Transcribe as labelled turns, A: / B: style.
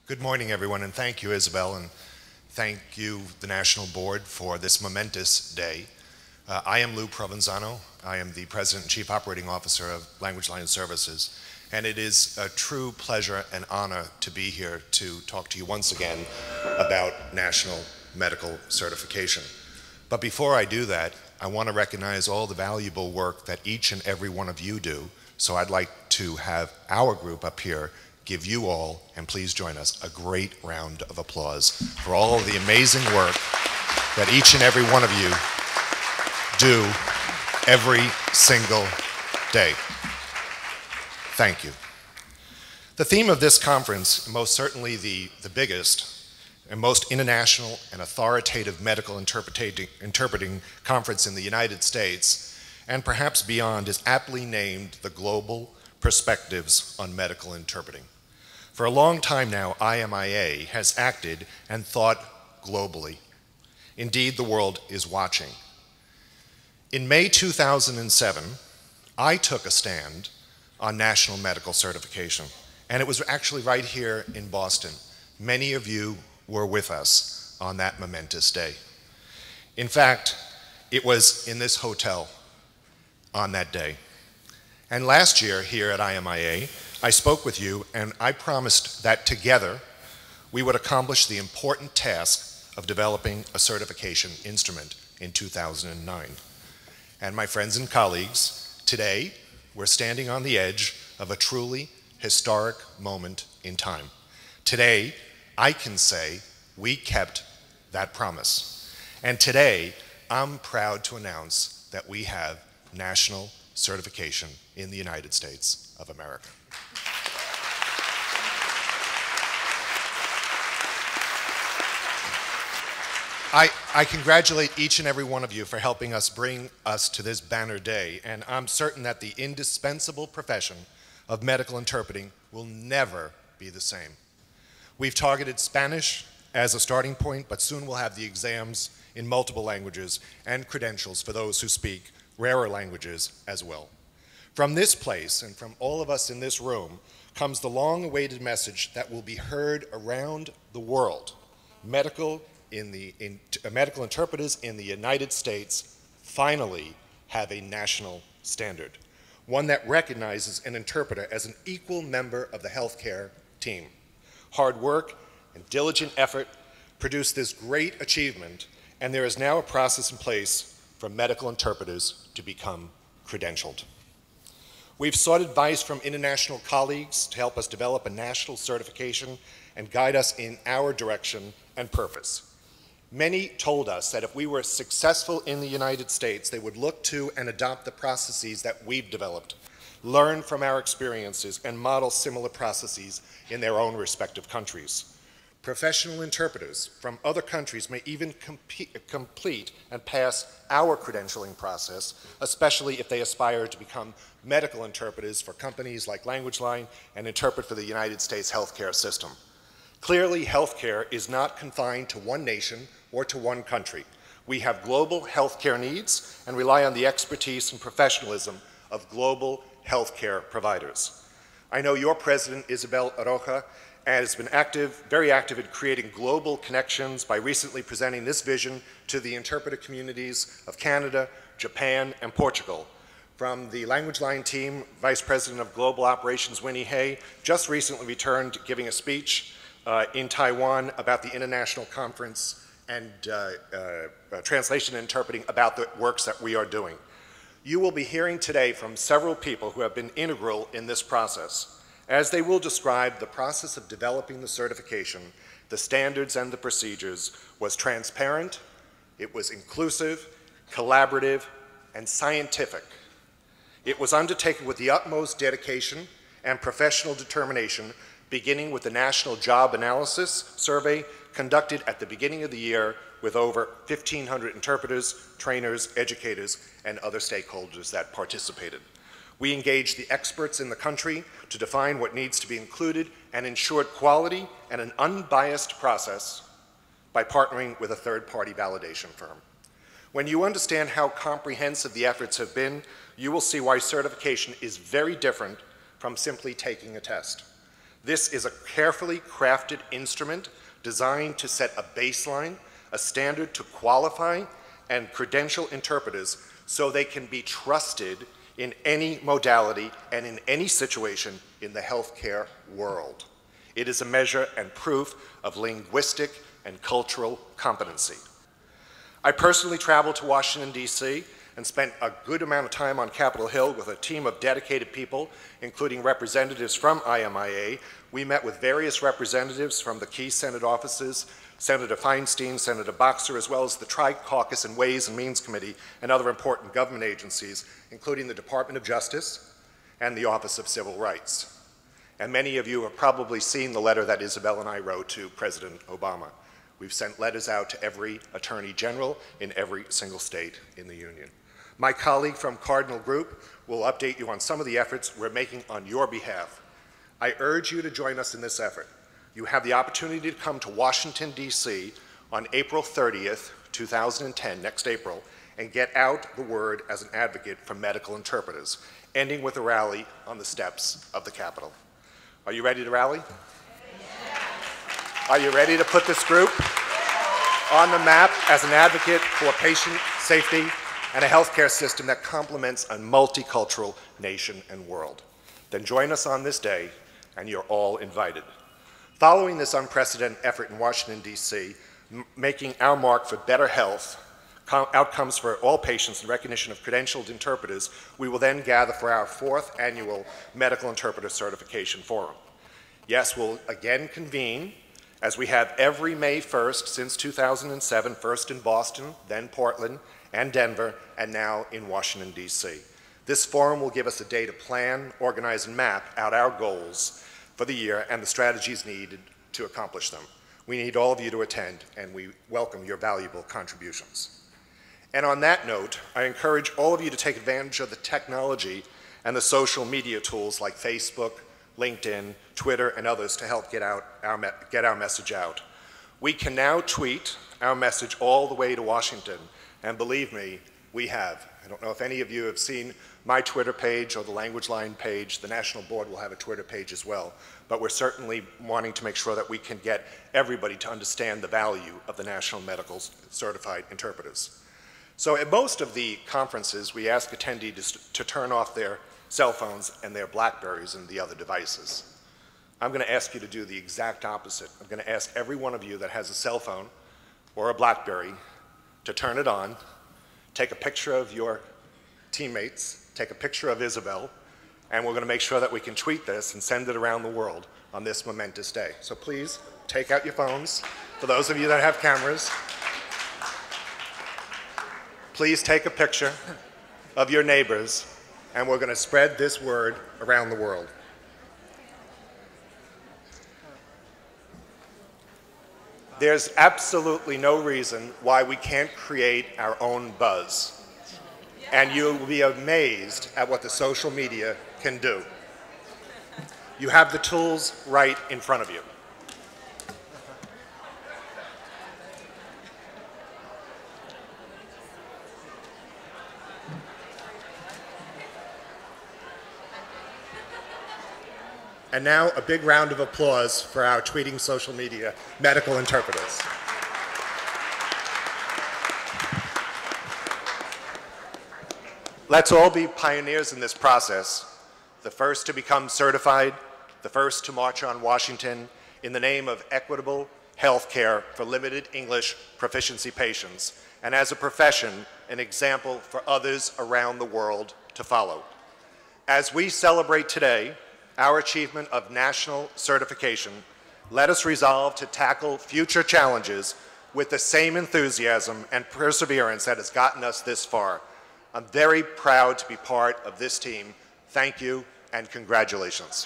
A: Good morning, everyone, and thank you, Isabel, and thank you, the National Board, for this momentous day. I am Lou Provenzano. I am the President and Chief Operating Officer of Language Line Services, and it is a true pleasure and honor to be here to talk to you once again about National Medical Certification. But before I do that, I want to recognize all the valuable work that each and every one of you do, so I'd like to have our group up here give you all, and please join us, a great round of applause for all of the amazing work that each and every one of you do every single day. Thank you. The theme of this conference, most certainly the biggest and most international and authoritative medical interpreting conference in the United States, and perhaps beyond, is aptly named the Global Perspectives on Medical Interpreting. For a long time now, IMIA has acted and thought globally. Indeed, the world is watching. In May 2007, I took a stand on national medical certification, and it was actually right here in Boston. Many of you were with us on that momentous day. In fact, it was in this hotel on that day. And last year here at IMIA, I spoke with you and I promised that together we would accomplish the important task of developing a certification instrument in 2009. And my friends and colleagues, today we're standing on the edge of a truly historic moment in time. Today, I can say we kept that promise. And today, I'm proud to announce that we have national certification in the United States of America. I congratulate each and every one of you for helping us bring us to this banner day, and I'm certain that the indispensable profession of medical interpreting will never be the same. We've targeted Spanish as a starting point, but soon we'll have the exams in multiple languages and credentials for those who speak rarer languages as well. From this place and from all of us in this room comes the long-awaited message that will be heard around the world. Medical interpreters in the United States finally have a national standard, one that recognizes an interpreter as an equal member of the healthcare team. Hard work and diligent effort produced this great achievement, and there is now a process in place for medical interpreters to become credentialed. We've sought advice from international colleagues to help us develop a national certification and guide us in our direction and purpose. Many told us that if we were successful in the United States, they would look to and adopt the processes that we've developed, learn from our experiences, and model similar processes in their own respective countries. Professional interpreters from other countries may even complete and pass our credentialing process, especially if they aspire to become medical interpreters for companies like Language Line and interpret for the United States healthcare system. Clearly, healthcare is not confined to one nation or to one country. We have global healthcare needs and rely on the expertise and professionalism of global healthcare providers. I know your president, Isabel Arocha, has been very active in creating global connections by recently presenting this vision to the interpreter communities of Canada, Japan, and Portugal. From the Language Line team, Vice President of Global Operations Winnie Hay just recently returned giving a speech in Taiwan about the international conference and translation and interpreting about the works that we are doing. You will be hearing today from several people who have been integral in this process, as they will describe the process of developing the certification. The standards and the procedures was transparent, it was inclusive, collaborative, and scientific. It was undertaken with the utmost dedication and professional determination, beginning with the National Job Analysis Survey conducted at the beginning of the year with over 1,500 interpreters, trainers, educators, and other stakeholders that participated. We engaged the experts in the country to define what needs to be included and ensured quality and an unbiased process by partnering with a third-party validation firm. When you understand how comprehensive the efforts have been, you will see why certification is very different from simply taking a test. This is a carefully crafted instrument designed to set a baseline, a standard to qualify and credential interpreters so they can be trusted in any modality and in any situation in the healthcare world. It is a measure and proof of linguistic and cultural competency. I personally traveled to Washington, D.C., and spent a good amount of time on Capitol Hill with a team of dedicated people, including representatives from IMIA. We met with various representatives from the key Senate offices, Senator Feinstein, Senator Boxer, as well as the Tri-Caucus and Ways and Means Committee and other important government agencies, including the Department of Justice and the Office of Civil Rights. And many of you have probably seen the letter that Isabel and I wrote to President Obama. We've sent letters out to every Attorney General in every single state in the Union. My colleague from Cardinal Group will update you on some of the efforts we're making on your behalf. I urge you to join us in this effort. You have the opportunity to come to Washington, D.C. on April 30th, 2010, next April, and get out the word as an advocate for medical interpreters, ending with a rally on the steps of the Capitol. Are you ready to rally? Are you ready to put this group on the map as an advocate for patient safety and a healthcare system that complements a multicultural nation and world? Then join us on this day, and you're all invited. Following this unprecedented effort in Washington, D.C., making our mark for better health, outcomes for all patients and recognition of credentialed interpreters, we will then gather for our 4th annual Medical Interpreter Certification Forum. Yes, we'll again convene, as we have every May 1st since 2007, first in Boston, then Portland, and Denver, and now in Washington, D.C. This forum will give us a day to plan, organize, and map out our goals for the year and the strategies needed to accomplish them. We need all of you to attend, and we welcome your valuable contributions. And on that note, I encourage all of you to take advantage of the technology and the social media tools like Facebook, LinkedIn, Twitter, and others to help get our message out. We can now tweet our message all the way to Washington, and believe me, we have. I don't know if any of you have seen my Twitter page or the Language Line page. The National Board will have a Twitter page as well, but we're certainly wanting to make sure that we can get everybody to understand the value of the National Medical Certified Interpreters. So at most of the conferences, we ask attendees to turn off their cell phones and their Blackberries and the other devices. I'm going to ask you to do the exact opposite. I'm going to ask every one of you that has a cell phone or a Blackberry to turn it on, take a picture of your teammates, take a picture of Isabel, and we're going to make sure that we can tweet this and send it around the world on this momentous day. So please take out your phones. For those of you that have cameras, please take a picture of your neighbors, and we're going to spread this word around the world. There's absolutely no reason why we can't create our own buzz. And you'll be amazed at what the social media can do. You have the tools right in front of you. And now a big round of applause for our tweeting social media medical interpreters. Let's all be pioneers in this process, the first to become certified, the first to march on Washington in the name of equitable health care for limited English proficiency patients, and as a profession, an example for others around the world to follow. As we celebrate today our achievement of national certification, let us resolve to tackle future challenges with the same enthusiasm and perseverance that has gotten us this far. I'm very proud to be part of this team. Thank you and congratulations.